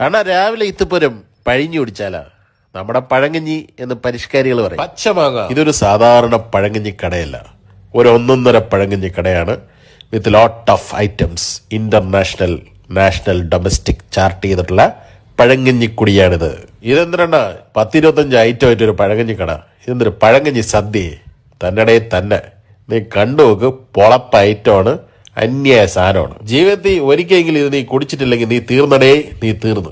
അണ്ണാ രാവിലെ ഇത്തിപ്പുരം പഴിഞ്ഞു കുടിച്ചാലാ നമ്മുടെ പഴങ്കഞ്ഞി എന്ന് പരിഷ്കാരികൾ പറയും. പച്ചമാങ്ങ ഇതൊരു സാധാരണ പഴങ്കഞ്ഞി കടയല്ല, ഒരു ഒന്നൊന്നര പഴങ്കഞ്ഞി കടയാണ്. With lot of items, international, national, domestic chart ചെയ്തിട്ടുള്ള പഴങ്കഞ്ഞിക്കുടിയാണിത്. ഇതെന്തിനാ 10-25 ഐറ്റം ആയിട്ടൊരു പഴങ്കഞ്ഞി കട? ഇതെന്തൊരു പഴങ്കഞ്ഞി സദ്യ തന്നടേ തന്നെ. നീ കണ്ടു നോക്ക്, പൊളപ്പ ഐറ്റമാണ്, അന്യായ സാധനമാണ്. ജീവിതത്തിൽ ഒരിക്കലെങ്കിലും ഇത് നീ കുടിച്ചിട്ടില്ലെങ്കിൽ നീ തീർന്നടേ, നീ തീർന്ന്.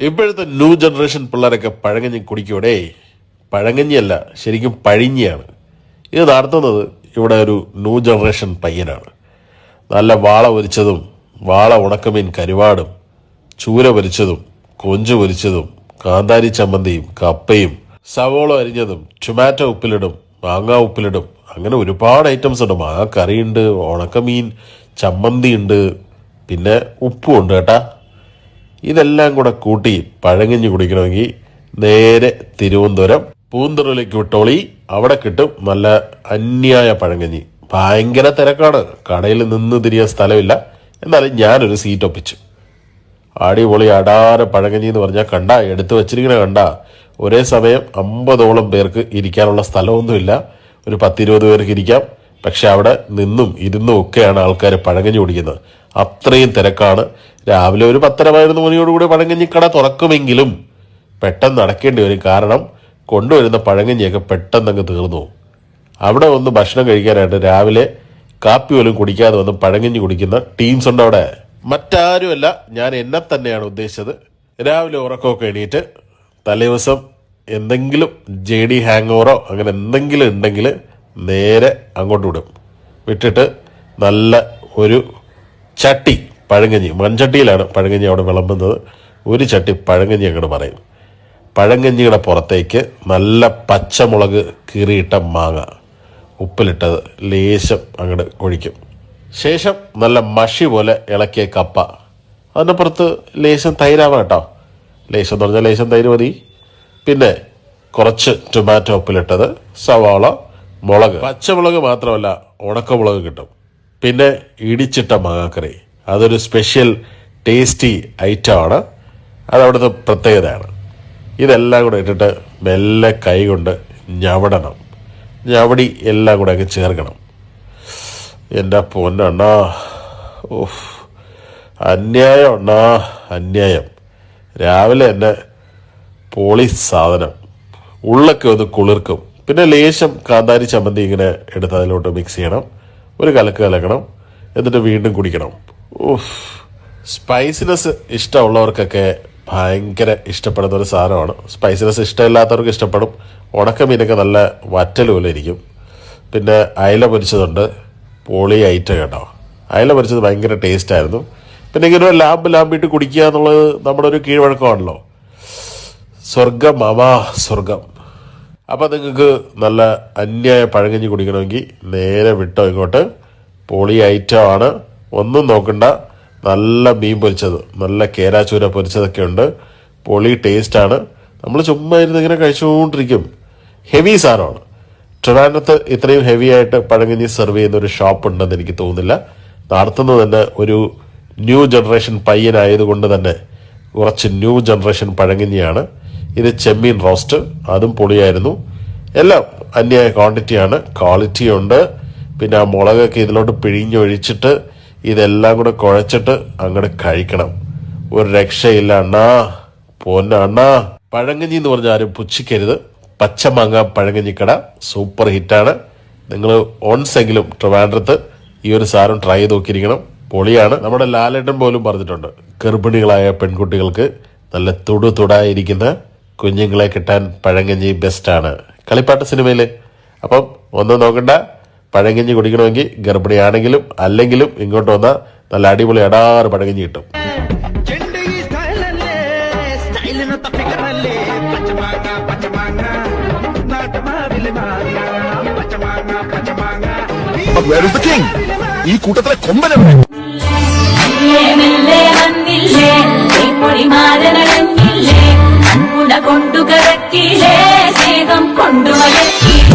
ഇപ്പോഴത്തെ ന്യൂ ജനറേഷൻ പിള്ളേരൊക്കെ പഴങ്കഞ്ഞി കുടിക്കൂടെ? പഴങ്കഞ്ഞിയല്ല, ശരിക്കും പഴിഞ്ഞിയാണ്. ഇത് നടത്തുന്നത് ഇവിടെ ഒരു ന്യൂ ജനറേഷൻ പയ്യനാണ്. നല്ല വാള പൊരിച്ചതും വാള ഉണക്കമീൻ കരുവാടും ചൂര പൊരിച്ചതും കൊഞ്ചു പൊരിച്ചതും കാന്താരി ചമ്മന്തിയും കപ്പയും സവോള അരിഞ്ഞതും ടൊമാറ്റോ ഉപ്പിലിടും മാങ്ങ ഉപ്പിലിടും, അങ്ങനെ ഒരുപാട് ഐറ്റംസ് ഉണ്ട്. മാങ്ങ കറിയുണ്ട്, ഉണക്കമീൻ ചമ്മന്തി ഉണ്ട്, പിന്നെ ഉപ്പും ഉണ്ട് കേട്ടാ. ഇതെല്ലാം കൂടെ കൂട്ടി പഴങ്കഞ്ഞി കുടിക്കണമെങ്കിൽ നേരെ തിരുവനന്തപുരം പൂന്തറയിലേക്ക് വിട്ടോളി. അവിടെ കിട്ടും നല്ല അന്യായ പഴങ്കഞ്ഞി. ഭയങ്കര തിരക്കാണ്, കടയിൽ നിന്ന് തിരിയാൻ സ്ഥലമില്ല. എന്നാലും ഞാനൊരു സീറ്റ് ഒപ്പിച്ചു. അടിപൊളി അടാര പഴങ്കഞ്ഞി എന്ന് പറഞ്ഞാൽ കണ്ട, എടുത്തു വച്ചിരിക്കണ കണ്ട. ഒരേ സമയം 50ഓളം പേർക്ക് ഇരിക്കാനുള്ള സ്ഥലമൊന്നുമില്ല. ഒരു 10-20 പേർക്ക് ഇരിക്കാം. പക്ഷെ അവിടെ നിന്നും ഇരുന്നും ഒക്കെയാണ് ആൾക്കാർ പഴങ്കഞ്ഞി കുടിക്കുന്നത്. അത്രയും തിരക്കാണ്. രാവിലെ ഒരു 10:30-11 മണിയോടുകൂടി പഴങ്കഞ്ഞിക്കട തുറക്കുമെങ്കിലും പെട്ടെന്ന് അടക്കേണ്ടി വരും. കാരണം കൊണ്ടുവരുന്ന പഴങ്കഞ്ഞിയൊക്കെ പെട്ടെന്ന് അങ്ങ് തീർന്നു. അവിടെ ഒന്ന് ഭക്ഷണം കഴിക്കാനായിട്ട് രാവിലെ കാപ്പി പോലും കുടിക്കാതെ വന്ന് പഴങ്കഞ്ഞി കുടിക്കുന്ന ടീംസ് ഉണ്ട് അവിടെ. മറ്റാരുമല്ല, ഞാൻ എന്നെ തന്നെയാണ് ഉദ്ദേശിച്ചത്. രാവിലെ ഉറക്കമൊക്കെ എണീറ്റ് തലേദിവസം എന്തെങ്കിലും JD ഹാങ് ഓവറോ അങ്ങനെ എന്തെങ്കിലും ഉണ്ടെങ്കിൽ നേരെ അങ്ങോട്ട് വിടും. വിട്ടിട്ട് നല്ല ഒരു ചട്ടി പഴങ്കഞ്ഞി, മൺചട്ടിയിലാണ് പഴങ്കഞ്ഞി അവിടെ വിളമ്പുന്നത്. ഒരു ചട്ടി പഴങ്കഞ്ഞി അങ്ങോട്ട് പറയും. പഴങ്കഞ്ഞിയുടെ പുറത്തേക്ക് നല്ല പച്ചമുളക് കീറിയിട്ട മാങ്ങ ഉപ്പിലിട്ടത് ലേശം അങ്ങോട്ട് ഒഴിക്കും. ശേഷം നല്ല മഷി പോലെ ഇളക്കിയ കപ്പ, അതിൻ്റെ പുറത്ത് ലേശം തൈരാവാം കേട്ടോ. ലേശം എന്ന് പറഞ്ഞാൽ ലേശം തൈര് മതി. പിന്നെ കുറച്ച് ടൊമാറ്റോ ഉപ്പിലിട്ടത്, സവാള, മുളക്, പച്ചമുളക് മാത്രമല്ല ഉണക്കമുളക് കിട്ടും. പിന്നെ ഇടിച്ചിട്ട മാങ്ങാക്കറി, അതൊരു സ്പെഷ്യൽ ടേസ്റ്റി ഐറ്റമാണ്. അതവിടുത്തെ പ്രത്യേകതയാണ്. ഇതെല്ലാം കൂടെ ഇട്ടിട്ട് മെല്ലെ കൈ കൊണ്ട് ഞവടണം. ഞവടി എല്ലാം കൂടെ അങ്ങ് ചേർക്കണം. എൻ്റെ പൊന്നണ്ണാ, ഓഹ് അന്യായം അണ്ണാ, അന്യായം. രാവിലെ തന്നെ പോളി സാധനം, ഉള്ളൊക്കെ ഒന്ന് കുളിർക്കും. പിന്നെ ലേശം കാന്താരി ചമ്മന്തി ഇങ്ങനെ എടുത്ത് അതിലോട്ട് മിക്സ് ചെയ്യണം. ഒരു കലക്ക് കലക്കണം, എന്നിട്ട് വീണ്ടും കുടിക്കണം. ഓഹ്, സ്പൈസിനെസ് ഇഷ്ടമുള്ളവർക്കൊക്കെ ഭയങ്കര ഇഷ്ടപ്പെടുന്ന ഒരു സാധനമാണ്. സ്പൈസിനെസ് ഇഷ്ടമില്ലാത്തവർക്ക് ഇഷ്ടപ്പെടും. ഉണക്കമീനൊക്കെ നല്ല വറ്റൽ പോലെ ഇരിക്കും. പിന്നെ അയല പൊരിച്ചതുണ്ട്, പോളി ഐറ്റം കേട്ടോ. അയല പൊരിച്ചത് ഭയങ്കര ടേസ്റ്റായിരുന്നു. പിന്നെ ഇങ്ങനെ ലാമ്പിട്ട് കുടിക്കുക എന്നുള്ളത് നമ്മുടെ ഒരു കീഴ്വഴക്കമാണല്ലോ. സ്വർഗം മാമാ, സ്വർഗം. അപ്പം നിങ്ങൾക്ക് നല്ല അന്യായ പഴങ്കഞ്ഞി കുടിക്കണമെങ്കിൽ നേരെ വിട്ടോ ഇങ്ങോട്ട്. പോളി ഐറ്റമാണ്, ഒന്നും നോക്കണ്ട. നല്ല മീൻ പൊരിച്ചത്, നല്ല കേരാച്ചൂര പൊരിച്ചതൊക്കെ ഉണ്ട്. പൊളി ടേസ്റ്റാണ്. നമ്മൾ ചുമ്മാ ഇരുന്ന് ഇങ്ങനെ കഴിച്ചുകൊണ്ടിരിക്കും. ഹെവി സാധനമാണ്. ട്രിവാൻഡ്രത്ത് ഇത്രയും ഹെവി ആയിട്ട് പഴങ്കഞ്ഞി സെർവ് ചെയ്യുന്ന ഒരു ഷോപ്പ് ഉണ്ടെന്ന് എനിക്ക് തോന്നുന്നില്ല. നടത്തുന്നത് തന്നെ ഒരു ന്യൂ ജനറേഷൻ പയ്യനായതുകൊണ്ട് തന്നെ കുറച്ച് ന്യൂ ജനറേഷൻ പഴങ്കഞ്ഞിയാണ്. ഇത് ചെമ്മീൻ റോസ്റ്റ്, അതും പൊളിയായിരുന്നു. എല്ലാം അന്യായ ക്വാണ്ടിറ്റിയാണ്, ക്വാളിറ്റി ഉണ്ട്. പിന്നെ ആ മുളകൊക്കെ ഇതിലോട്ട് പിഴിഞ്ഞൊഴിച്ചിട്ട് ഇതെല്ലാം കൂടെ കുഴച്ചിട്ട് അങ്ങോട്ട് കഴിക്കണം. ഒരു രക്ഷയില്ല അണ്ണാ, പൊന്ന അണ്ണാ. പഴങ്കഞ്ഞി എന്ന് പറഞ്ഞാൽ ആരും പുച്ഛിക്കരുത്. പച്ചമാങ്ങ പഴങ്കഞ്ഞിക്കട സൂപ്പർ ഹിറ്റാണ്. നിങ്ങൾ ഓൺസെങ്കിലും ട്രിവാൻഡ്രത്ത് ഈ ഒരു സാധനം ട്രൈ ചെയ്ത് നോക്കിയിരിക്കണം. പൊളിയാണ്. നമ്മുടെ ലാലേട്ടൻ പോലും പറഞ്ഞിട്ടുണ്ട്, ഗർഭിണികളായ പെൺകുട്ടികൾക്ക് നല്ല തുടായിരിക്കുന്ന കുഞ്ഞുങ്ങളെ കിട്ടാൻ പഴങ്കഞ്ഞി ബെസ്റ്റാണ്, കളിപ്പാട്ട സിനിമയിൽ. അപ്പം ഒന്നും നോക്കണ്ട, പഴങ്കഞ്ഞി കുടിക്കണമെങ്കിൽ ഗർഭിണിയാണെങ്കിലും അല്ലെങ്കിലും ഇങ്ങോട്ട് വന്നാൽ നല്ല അടിപൊളി അടാറ് പഴങ്കഞ്ഞി കിട്ടും. ഈ കൂട്ടത്തിലെ കൊമ്പനെ കൊണ്ടുകറക്കിലേ സ്നേഹം കൊണ്ടുവരക്കിലേ